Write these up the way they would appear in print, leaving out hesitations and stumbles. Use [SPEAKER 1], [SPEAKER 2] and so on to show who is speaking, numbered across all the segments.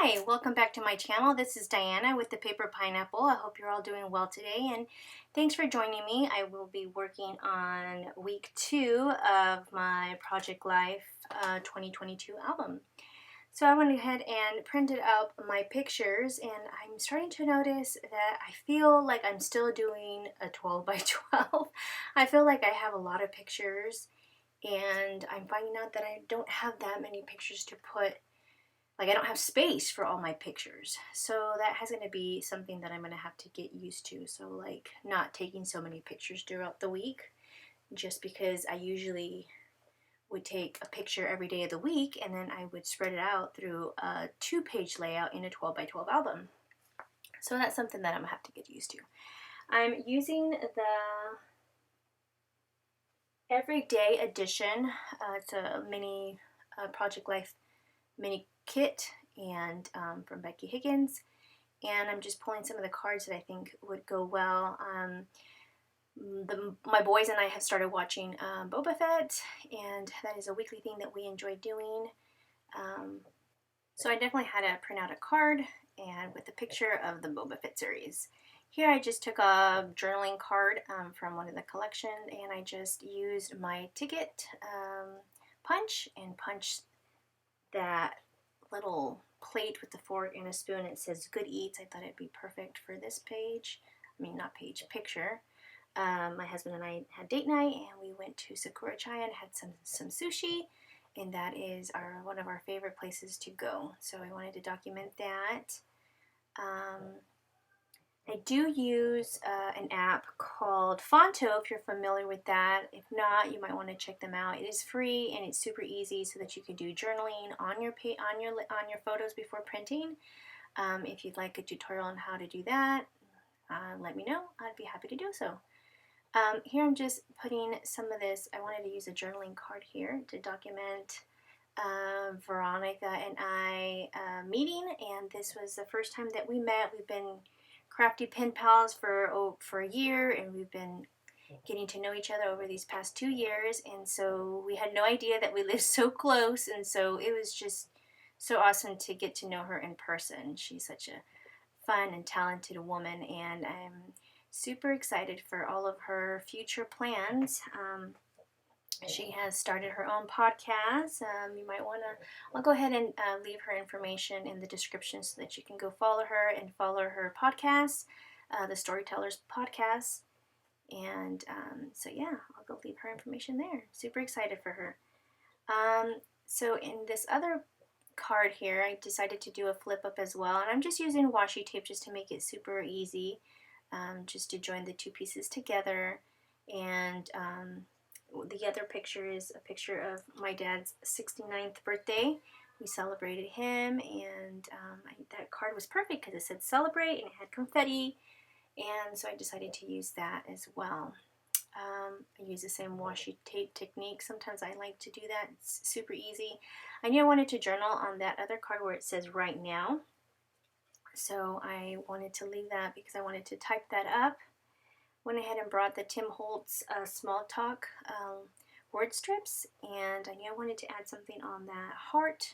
[SPEAKER 1] Hi, welcome back to my channel. This is Diana with the Paper Pineapple. I hope you're all doing well today, and thanks for joining me. I will be working on week 2 of my Project Life 2022 album. So I went ahead and printed out my pictures, and I'm starting to notice that I feel like I'm still doing a 12 by 12. I feel like I have a lot of pictures, and I'm finding out that I don't have that many pictures to put. Like, I don't have space for all my pictures. So that has going to be something that I'm going to have to get used to. So, like, not taking so many pictures throughout the week, just because I usually would take a picture every day of the week, and then I would spread it out through a 2-page layout in a 12 by 12 album. So that's something that I'm going to have to get used to. I'm using the Everyday Edition. It's a mini Project Life mini kit and from Becky Higgins, and I'm just pulling some of the cards that I think would go well. My boys and I have started watching Boba Fett, and that is a weekly thing that we enjoy doing. So I definitely had to print out a card and with a picture of the Boba Fett series. Here I just took a journaling card from one of the collection, and I just used my ticket punch and punched that little plate with the fork and a spoon. It says good eats. I thought it'd be perfect for this page. I mean, not page, picture. My husband and I had date night, and we went to Sakura Chai and had some sushi, and that is one of our favorite places to go. So I wanted to document that. I do use an app called Phonto, if you're familiar with that. If not, you might want to check them out. It is free and it's super easy, so that you can do journaling on your photos before printing. If you'd like a tutorial on how to do that, let me know. I'd be happy to do so. Here I'm just putting some of this. I wanted to use a journaling card here to document Veronica and I meeting, and this was the first time that we met. We've been crafty pen pals for a year, and we've been getting to know each other over these past 2 years, and so we had no idea that we lived so close, and so it was just so awesome to get to know her in person. She's such a fun and talented woman, and I'm super excited for all of her future plans. She has started her own podcast. You might want to, I'll go ahead and leave her information in the description so that you can go follow her and follow her podcast, the Storyteller's podcast. And so yeah, I'll go leave her information there. Super excited for her. So in this other card here, I decided to do a flip up as well. And I'm just using washi tape just to make it super easy, just to join the two pieces together. And the other picture is a picture of my dad's 69th birthday. We celebrated him, and that card was perfect because it said celebrate and it had confetti, and so I decided to use that as well. I use the same washi tape technique. Sometimes I like to do that. It's super easy. I knew I wanted to journal on that other card where it says right now, so I wanted to leave that because I wanted to type that up. Went ahead and brought the Tim Holtz Small Talk word strips, and I knew I wanted to add something on that heart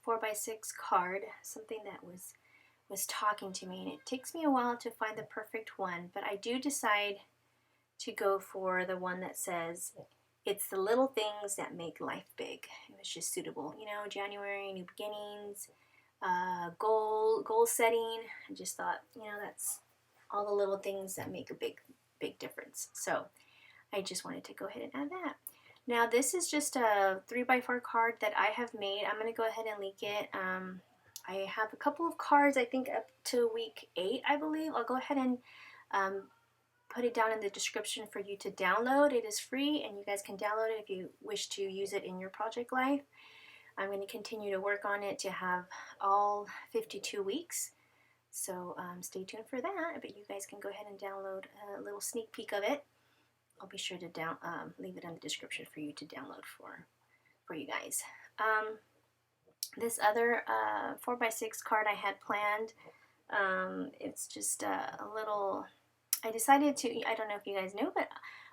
[SPEAKER 1] 4x6 card, something that was talking to me, and it takes me a while to find the perfect one, but I do decide to go for the one that says it's the little things that make life big. It was just suitable, you know, January, new beginnings, goal setting. I just thought, you know, that's all the little things that make a big difference. So I just wanted to go ahead and add that. Now this is just a 3x4 card that I have made. I'm going to go ahead and link it. I have a couple of cards, I think up to week 8, I believe. I'll go ahead and put it down in the description for you to download. It is free, and you guys can download it if you wish to use it in your project life. I'm going to continue to work on it to have all 52 weeks. So stay tuned for that, but you guys can go ahead and download a little sneak peek of it. I'll be sure to leave it in the description for you to download for you guys. This other 4x6 card I had planned, it's just a little, I decided to, I don't know if you guys knew, but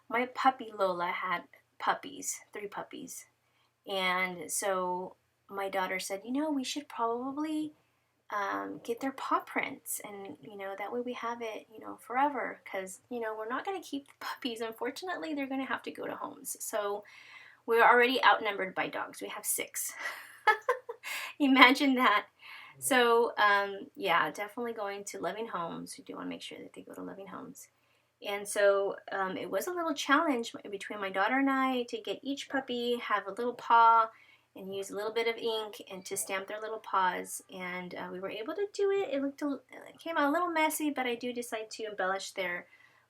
[SPEAKER 1] my puppy Lola had puppies, 3 puppies. And so my daughter said, you know, we should probably get their paw prints, and that way we have it forever, because we're not going to keep the puppies. Unfortunately, they're going to have to go to homes. So we're already outnumbered by dogs. We have 6. Imagine that. So yeah, definitely going to loving homes. We do want to make sure that they go to loving homes. And so it was a little challenge between my daughter and I to get each puppy have a little paw and use a little bit of ink and to stamp their little paws. And we were able to do it. It came out a little messy, but I do decide to embellish there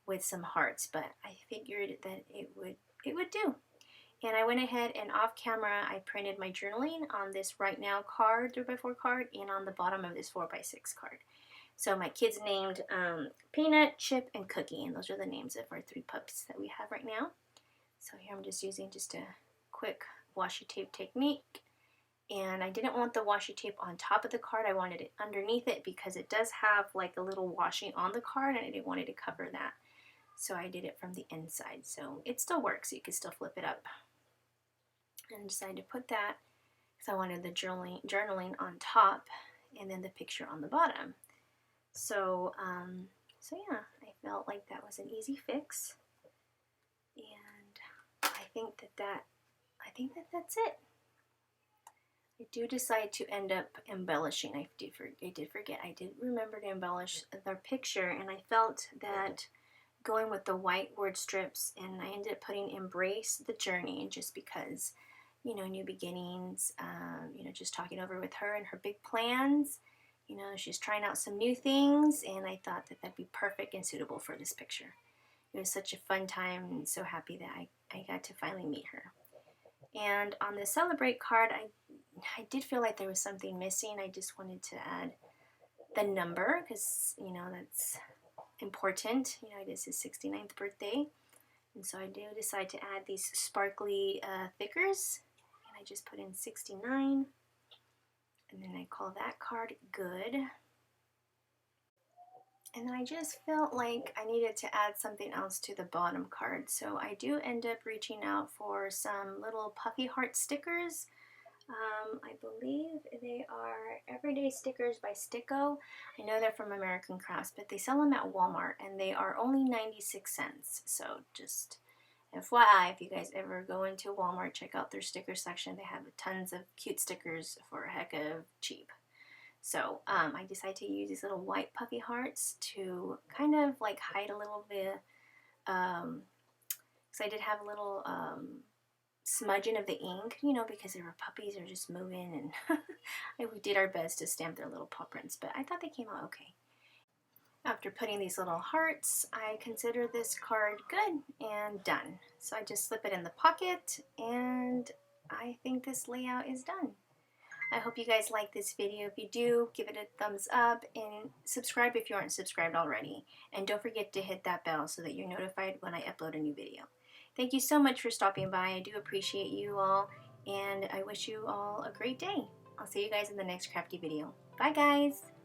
[SPEAKER 1] with some hearts. But I figured that it would do. And I went ahead and off camera, I printed my journaling on this Right Now card, 3x4 card, and on the bottom of this 4x6 card. So my kids named Peanut, Chip, and Cookie, and those are the names of our 3 pups that we have right now. So here I'm just using just a quick washi tape technique. And I didn't want the washi tape on top of the card, I wanted it underneath it because it does have like a little washi on the card and I didn't want it to cover that. So I did it from the inside. So it still works, you can still flip it up. And I decided to put that because I wanted the journaling on top and then the picture on the bottom. So, so yeah, I felt like that was an easy fix, and I think that's it. I do decide to end up embellishing. I did forget. I did remember to embellish their picture, and I felt that going with the white word strips, and I ended up putting "Embrace the Journey" just because, new beginnings. Just talking over with her and her big plans. She's trying out some new things, and I thought that that'd be perfect and suitable for this picture. It was such a fun time, and so happy that I got to finally meet her. And on the Celebrate card, I did feel like there was something missing. I just wanted to add the number, because, that's important. It is his 69th birthday. And so I do decide to add these sparkly thickers, and I just put in 69. And then I call that card good. And then I just felt like I needed to add something else to the bottom card. So I do end up reaching out for some little Puffy heart stickers. I believe they are Everyday Stickers by Sticko. I know they're from American Crafts, but they sell them at Walmart and they are only 96 cents. So just FYI, if you guys ever go into Walmart, check out their sticker section. They have tons of cute stickers for a heck of cheap. So I decided to use these little white puppy hearts to kind of like hide a little bit. Because I did have a little smudging of the ink, because they were puppies, they're just moving, and we did our best to stamp their little paw prints, but I thought they came out okay. After putting these little hearts, I consider this card good and done. So I just slip it in the pocket, and I think this layout is done. I hope you guys like this video. If you do, give it a thumbs up and subscribe if you aren't subscribed already. And don't forget to hit that bell so that you're notified when I upload a new video. Thank you so much for stopping by. I do appreciate you all, and I wish you all a great day. I'll see you guys in the next crafty video. Bye guys!